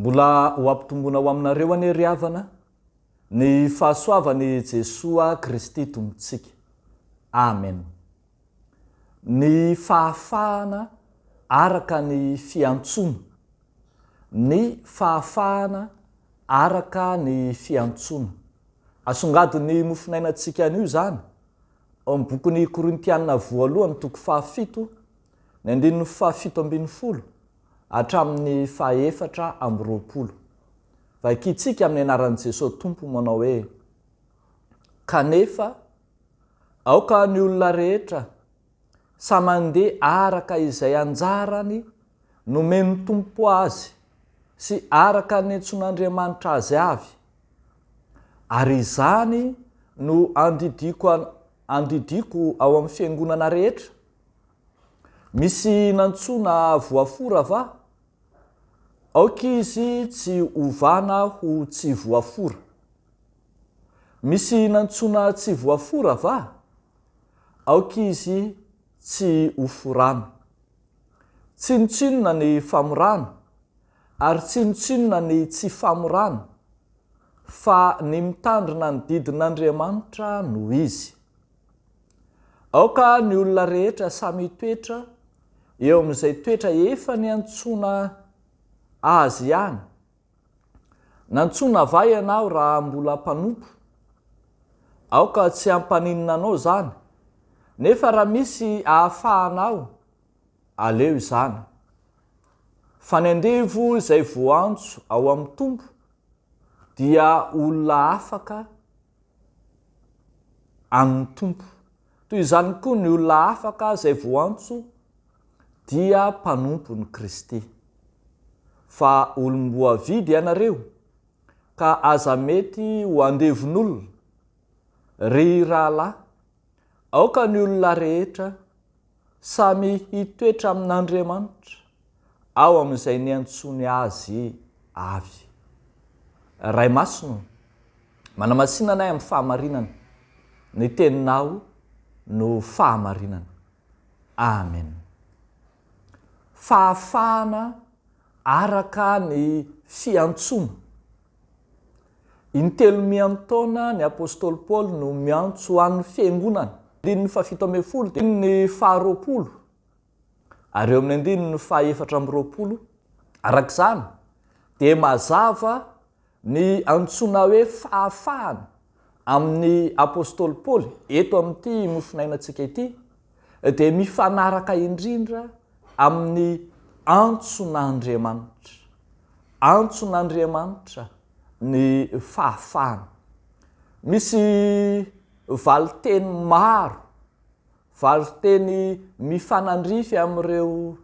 Mbola ho ampitombona ho aminareo ane ry havana ny fahasoavany Jesoa Kristy tompontsika. Amen. Ny fahafahana araka ny fiantsoana. Ny fahafahana araka ny fiantsoana. Asongadiny mofinainantsika an'io zany amin'ny bokin'ny Korintiana voalohany toko 7 ny 17 hatramin'ny 4:20. Vakitsika amin'ny anaran'i Jesosy Tompo manao hoe: kanefa aoka ny olona rehetra samandeha araka izay anjarany nomeny Tompo azy sy araka ny antson'Andriamanitra azy avy. Ary izany no andidiko ao amin'ny fiangonana rehetra. Misy nantsona voafora va? Aoka izy tsy ovana ho tsy voafora. Misy nantsona tsy voafora va? Aoka izy tsy hoforana. Tsinotsinona ny famorana, ary tsinotsinona ny tsy famorana, fa ny mitandrina ny didin'Andriamanitra no izy. Aoka ny olona rehetra samy toetra eo amin'izay toetra efa niantsona azy ihany. Nantsona va ianao raha mbola mpanompo? Aoka tsy hampaninina anao zany, nefa raha misy ahafahanao, aleo izany. Fa ny andevo izay voantso ao amin'ny Tompo dia olona afaka amin'ny Tompo. Toy izany koa ny olona afaka izay voantso dia mpanompon'i Kristy. Fa olom-boavidy ianareo, ka aza mety ho andevon'olona. Ry rahalahy, aoka ny olona rehetra samy hitoetra amin'Andriamanitra ao amin'izay niantsony azy avy. Ray masino, manamasinanay amin'ny fahamarinana. Ny teninao no fahamarinana. Amen. Fahafahana araka ny fiantsoana. Intelo miantaona ny apôstôly Paoly no miantso an'ny fiangonana. 170 ny 20, ary eo amin'ny 120. Araka izany dia mazava ny antsoina hoe fahafahana amin'ny apôstôly Paoly eto amin'ity mofinainantsika ity dia mifanaraka indrindra amin'ny antson'Andriamanitra. Antson'Andriamanitra ny fahafahana. Misy valiteny maro, valiteny mifanandrify amin'ireo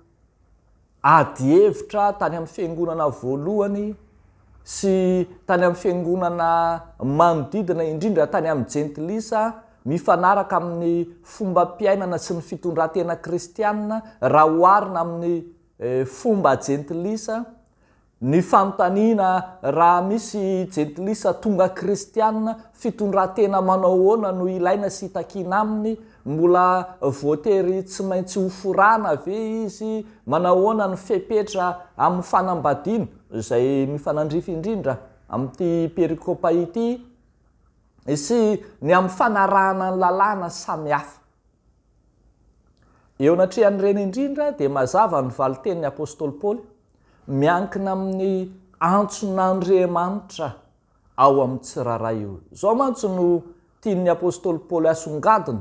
ady hevitra tany amin'ny fiangonana voalohany sy tany amin'ny fiangonana manodidina, indrindra tany amin'ny jentilisa, mifanaraka amin'ny fomba mpiainana sy ny fitondran-tena kristianina raha oharina amin'ny fomba jentilisa. Ny fanontaniana raha misy jentilisa tonga kristianina, fitondran-tena manao ahoana no ilaina sy hitakiana aminy, mbola voatery tsy maintsy hoforana ve izy, manao ahoana ny fepetra amin'ny fanambadiana, izay mifanandrify indrindra amin'ity perikopa ity, sy ny amin'ny fanarahana ny lalàna samihafa. Eo anatrehan'ireny indrindra dia mazava ny valitenin'ny apôstôly Paoly miankina amin'ny antson'Andriamanitra ao amin'ny tsiraray io. Zao mantsy no tian'ny apôstôly Paoly asongadina,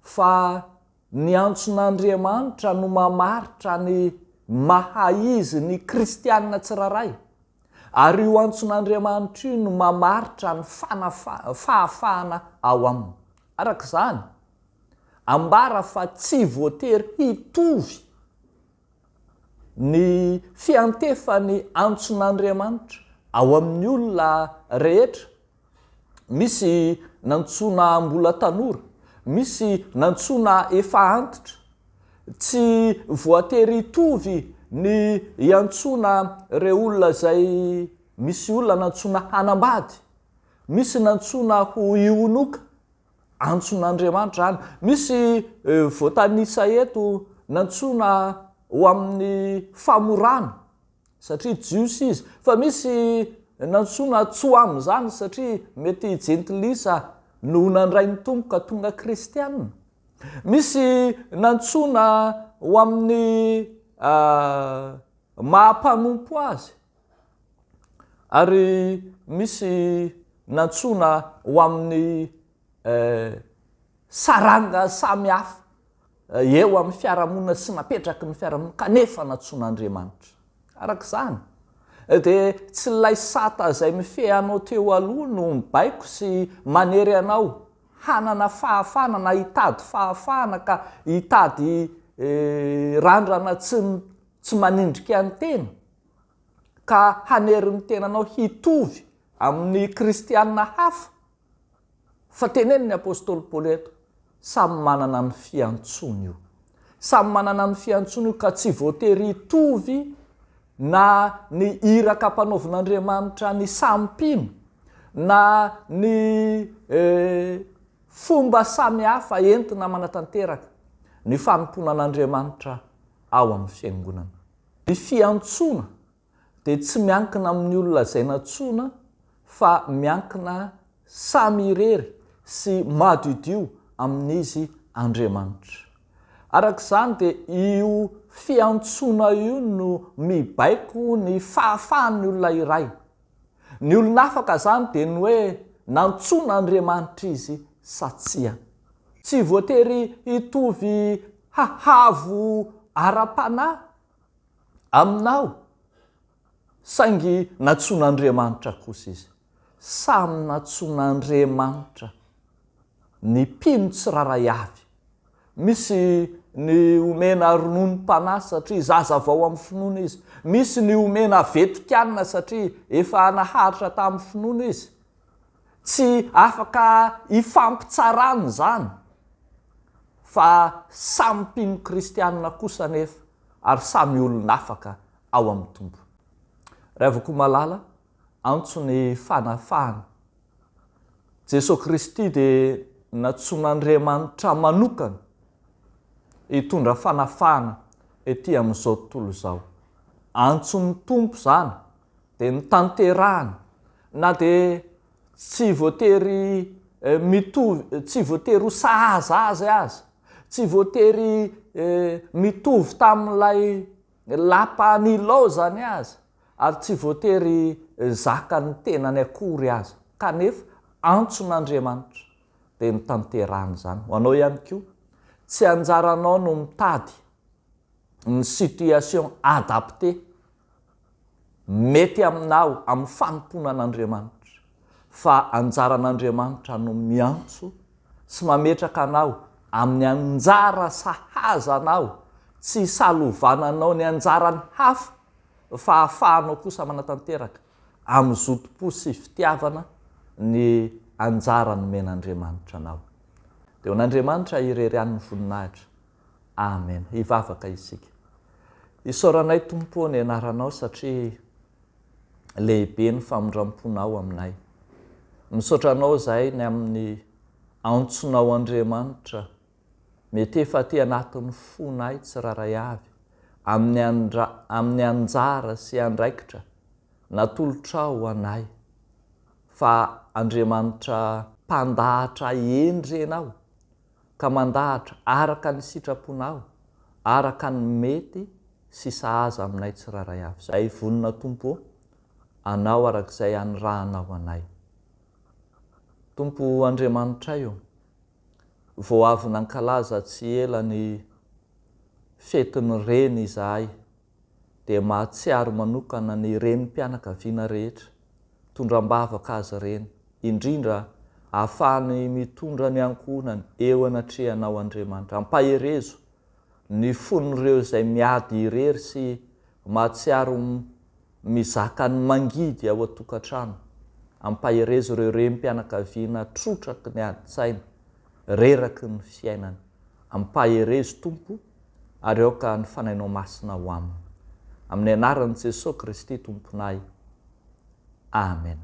fa ny antson'Andriamanitra no mamaritra ny maha izy ny kristianina tsiraray, ary io antson'Andriamanitra io no mamaritra ny fahafahana ao aminy. Araka izany, ambara fa tsy voatery hitovy ny fiantefany antson'Andriamanitra ao amin'ny olona rehetra. Misy nantsona mbola tanora, misy nantsona efa antitra. Tsy voatery hitovy ny iantsona ireo olona izay, misy olona nantsona hanambady, misy nantsona ho ionoka, antson'Andriamanitra any. Misy voatanisa eto nantsona ho amin'ny famorana, satria jiosy izy fa misy nantsona tsoa am'izany satria mety jentilisa no nandray ny tompo ka tonga kristianina. Misy nantsona ho amin'ny mahampanompo azy ary misy nantsona ho amin'ny saranga samy hafa eo amin'ny fiarahamonina sy napetraky ny fiarahamonina kanefa nantson'Andriamanitra. Arak'izany dia tsy lay sata izay mifehanao teo aloha no mibaiko sy manery anao hanana fahafana na hitady fahafana ka hitady randrana tsy manindrika ny tena ka hanery ny tenanao hitovy amin'ny kristianina hafa. Fa teneniny apôstôly Paoly eto, samy manana ny fiantsony io. Samy manana ny fiantsony io ka tsy voatery hitovy na ny iraka ampanaovin'Andriamanitra ny sampino na ny fomba samy hafa entina manatanteraka ny fanompoana an'Andriamanitra ao amin'ny fiangonana. Ny fiantsona dia tsy miankina amin'ny olona izay nantsona fa miankina samy irery sy madio amin'izy Andriamanitra. Arak'izany dia io fiantsona io no mibaiko ny fahafahan'ny olona iray. Ny olona afaka zany dia ny hoe nantsona Andriamanitra izy satsia. Tsy voatery hitovy hahavo ara-panahy aminao saingy nantson'Andriamanitra kosa izy. Samy nantson'Andriamanitra ny mpino tsiraray avy. Misy ny omena rononom-panahy satria zaza vao amin'ny finoana izy. Misy ny omena vetikanina satria efa naharitra tamin'ny finoana izy. Tsy afaka hifampitsarana zany fa samy mpino kristianina kosa nefa ary samy olona afaka ao amin'ny tompo. Ravako malala antsony fanafahana. Jesosy Kristy dia nantson'Andriamanitra manokana hitondra fanafahana ety amin'izao tontolo izao. Antson'ny tompo zany dia ny tanterahana na dia tsy voatery mitovy, tsy voatery ho sahazaza azy, tsy voatery mitovy tamin'ilay lapa nilaozany azy ary tsy voatery zaka ny tenany akory azy, kanefa antson'Andriamanitra dia ny tanterahana zany. Ho anao ihany koa tsy anjaranao no mitady ny situation adapté mety aminao amin'ny fanompoana an'Andriamanitra, fa anjaran'Andriamanitra no miantso sy mametraka anao amin'ny anjara sahazanao, tsy salovananao ny anjarany hafa fa ahafahanao kosa manatanteraka amin'ny zotom-po sy fitiavana ny anjara nomen'Andriamanitra anao. Dia n'Andriamanitra irery an'ny voninahitra. Amen. Hivavaka isika. Isaoranay Tompo ny anaranao satria lehibe ny famondram-ponao aminay. Misaotra anao zahay ny amin'ny antsonao Andriamanitra mety efa ty anatin'ny fonay tsiraray avy amin'ny anjara sy andraikitra natolotrao anay. Fa Andriamanitra mpandahatra endry ianao ka mandahatra araka ny sitraponao, araka ny mety sy sahaza aminay tsiraray avy. Zay vonina Tompo, anao arak'izay anirahanao anay. Tompo Andriamanitra io, vao avy nankalaza tsy ela ny fetiny reny izahay dia mahatsiaro manokana ny renim-pianakaviana rehetra, tondram-bavaka azy reny, indrindra ahafahany mitondra ny ankonany eo anatrehanao Andriamanitra. Ampaherezo ny fon'ireo izay miady irery sy mahatsiaro mizaka ny mangidy ao an-tokantrano. Ampaherezo ireo renim-pianakaviana trotraky ny adi-tsaina, reraky ny fiainany. Ampaherezo Tompo ary aoka ny fanainao masina ho aminy. Amin'ny anaran'i Jesosy Kristy Tomponay. Amen.